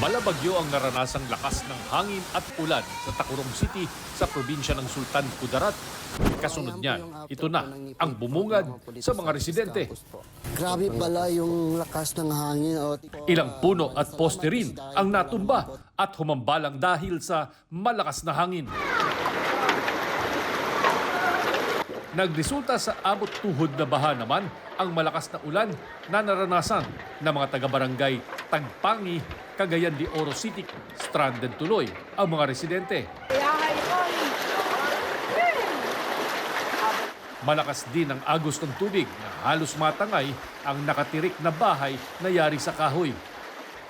Malabagyo ang naranasang lakas ng hangin at ulan sa Tacurong City sa probinsya ng Sultan Kudarat. Kasunod niyan, ito na ang bumungad sa mga residente. Grabe pala yung lakas ng hangin. Ilang puno at poste rin ang natumba at humambalang dahil sa malakas na hangin. Nagresulta sa abot tuhod na baha naman ang malakas na ulan na naranasan ng mga taga-barangay Tagpangi, Cagayan de Oro City. Stranded tuloy ang mga residente. Malakas din ang agos ng tubig na halos matangay ang nakatirik na bahay na yari sa kahoy.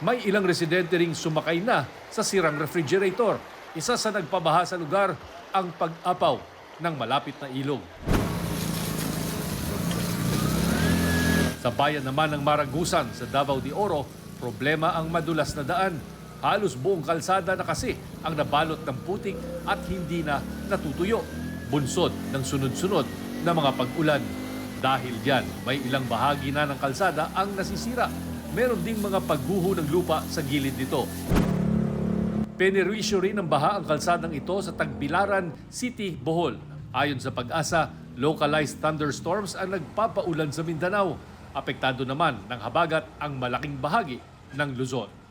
May ilang residente ring sumakay na sa sirang refrigerator. Isa sa nagpabaha sa lugar ang pag-apaw ng malapit na ilog. Sa bayan naman ng Maragusan sa Davao de Oro, problema ang madulas na daan. Halos buong kalsada na kasi ang nabalot ng putik at hindi na natutuyo. Bunsod ng sunod-sunod na mga pag-ulan. Dahil diyan, may ilang bahagi na ng kalsada ang nasisira. Meron ding mga pagguho ng lupa sa gilid nito. Penerwisyo rin ng baha ang kalsadang ito sa Tagbilaran City, Bohol. Ayon sa Pag-asa, localized thunderstorms ang nagpapaulan sa Mindanao. Apektado naman ng habagat ang malaking bahagi ng Luzon.